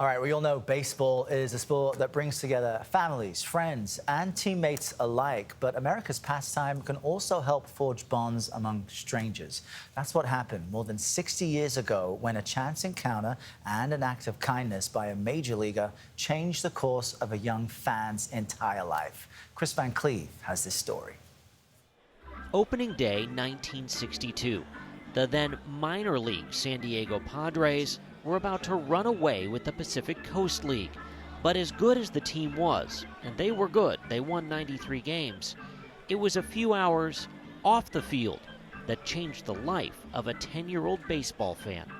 All right, we all know baseball is a sport that brings together families, friends, and teammates alike. But America's pastime can also help forge bonds among strangers. That's what happened more than 60 years ago when a chance encounter and an act of kindness by a major leaguer changed the course of a young fan's entire life. Kris Van Cleave has this story. Opening day 1962. The then minor league San Diego Padres were about to run away with the Pacific Coast League. But as good as the team was, and they were good, they won 93 games, it was a few hours off the field that changed the life of a 10-year-old baseball fan.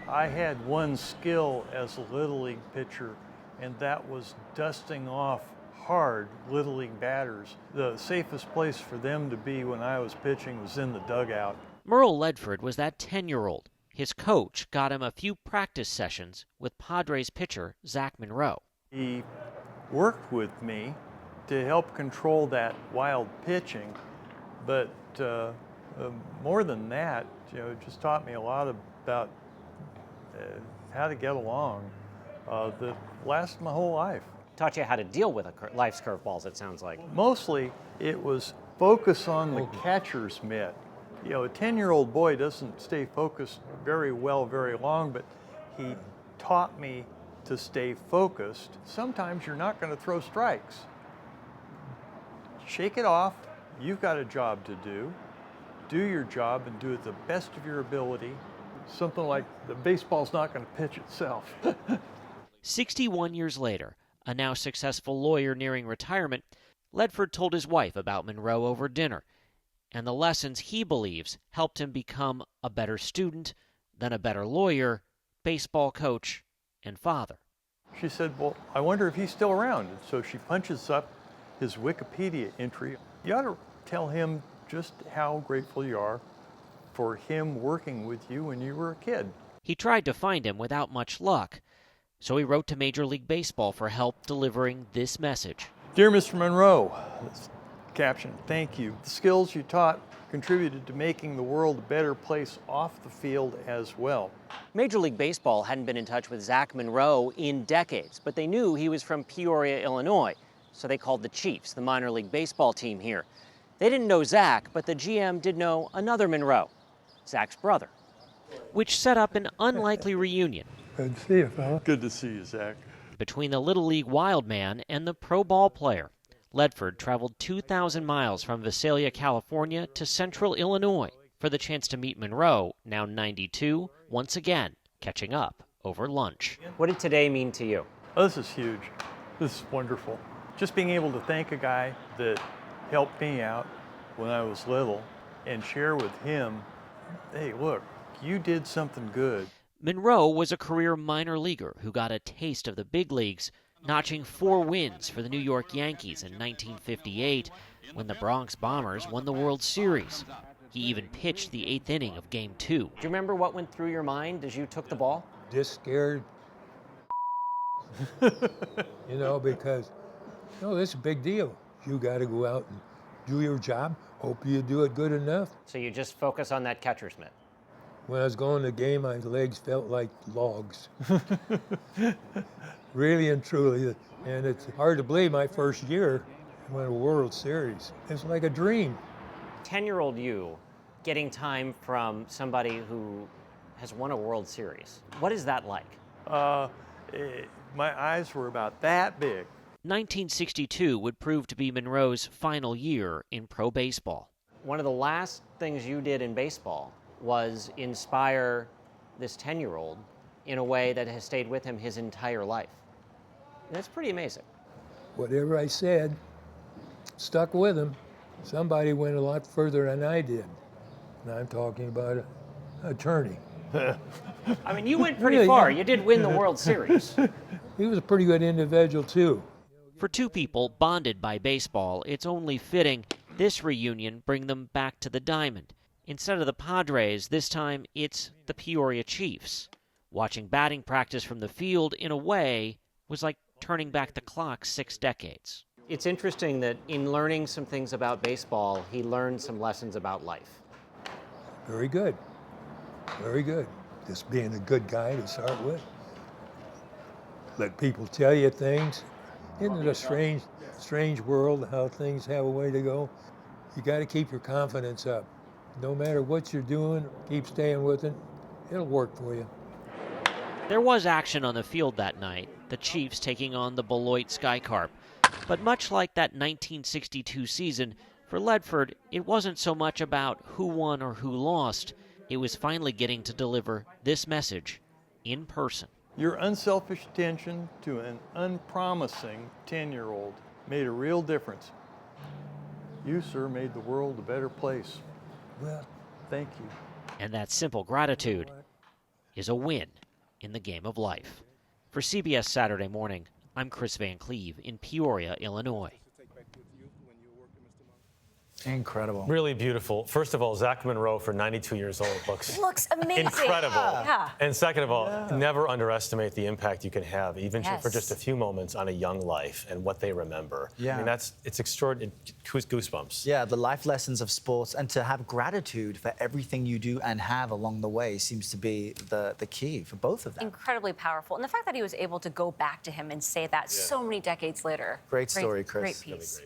I had one skill as a Little League pitcher, and that was dusting off hard Little League batters. The safest place for them to be when I was pitching was in the dugout. Merl Ledford was that 10-year-old. His coach got him a few practice sessions with Padres pitcher Zach Monroe. He worked with me to help control that wild pitching, but more than that, just taught me a lot about how to get along that lasted my whole life. Taught you how to deal with life's curveballs, it sounds like. Mostly, it was focus on the catcher's mitt. A 10-year-old boy doesn't stay focused very well very long, but he taught me to stay focused. Sometimes you're not going to throw strikes. Shake it off. You've got a job to do. Do your job and do it the best of your ability. Something like the baseball's not going to pitch itself. 61 years later, a now successful lawyer nearing retirement, Ledford told his wife about Monroe over dinner and the lessons he believes helped him become a better student, then a better lawyer, baseball coach, and father. She said, well, I wonder if he's still around. And so she punches up his Wikipedia entry. You ought to tell him just how grateful you are for him working with you when you were a kid. He tried to find him without much luck, so he wrote to Major League Baseball for help delivering this message. Dear Mr. Monroe, caption, thank you. The skills you taught contributed to making the world a better place off the field as well. Major League Baseball hadn't been in touch with Zach Monroe in decades, but they knew he was from Peoria, Illinois, so they called the Chiefs, the minor league baseball team here. They didn't know Zach, but the GM did know another Monroe, Zach's brother. Which set up an unlikely reunion. Good to see you, fella. Good to see you, Zach. Between the Little League wild man and the pro ball player. Ledford traveled 2,000 miles from Visalia, California to central Illinois for the chance to meet Monroe, now 92, once again catching up over lunch. What did today mean to you? Oh, this is huge. This is wonderful. Just being able to thank a guy that helped me out when I was little and share with him, hey, look, you did something good. Monroe was a career minor leaguer who got a taste of the big leagues, notching 4 wins for the New York Yankees in 1958 when the Bronx Bombers won the World Series. He even pitched the 8th inning of Game 2. Do you remember what went through your mind as you took the ball? Just scared. Because, this is a big deal. You got to go out and do your job. Hope you do it good enough. So you just focus on that catcher's mitt. When I was going to the game, my legs felt like logs. Really and truly. And it's hard to believe my first year I won a World Series. It's like a dream. 10-year-old you getting time from somebody who has won a World Series. What is that like? My eyes were about that big. 1962 would prove to be Monroe's final year in pro baseball. One of the last things you did in baseball was inspire this 10-year-old in a way that has stayed with him his entire life. And that's pretty amazing. Whatever I said stuck with him. Somebody went a lot further than I did. And I'm talking about an attorney. I mean, you went pretty far. You did win the World Series. He was a pretty good individual, too. For two people bonded by baseball, it's only fitting this reunion bring them back to the diamond. Instead of the Padres, this time it's the Peoria Chiefs. Watching batting practice from the field, in a way, was like turning back the clock 6 decades. It's interesting that in learning some things about baseball, he learned some lessons about life. Very good. Very good. Just being a good guy to start with. let people tell you things. Isn't it a strange world how things have a way to go? You got to keep your confidence up. No matter what you're doing, keep staying with it. It'll work for you. There was action on the field that night, the Chiefs taking on the Beloit Skycarp. But much like that 1962 season, for Ledford, it wasn't so much about who won or who lost. It was finally getting to deliver this message in person. Your unselfish attention to an unpromising 10-year-old made a real difference. You, sir, made the world a better place. Well, thank you. And that simple gratitude is a win in the game of life. For CBS Saturday Morning, I'm Kris Van Cleave in Peoria, Illinois. Incredible. Really beautiful. First of all, Zach Monroe, for 92 years old, looks amazing. incredible. Yeah. And second of all, never underestimate the impact you can have, even Yes. for just a few moments, on a young life and what they remember. Yeah. I mean, it's extraordinary. Goosebumps. Yeah, the life lessons of sports, and to have gratitude for everything you do and have along the way seems to be the key for both of them. Incredibly powerful. And the fact that he was able to go back to him and say that so many decades later. Great story, Kris. Great piece.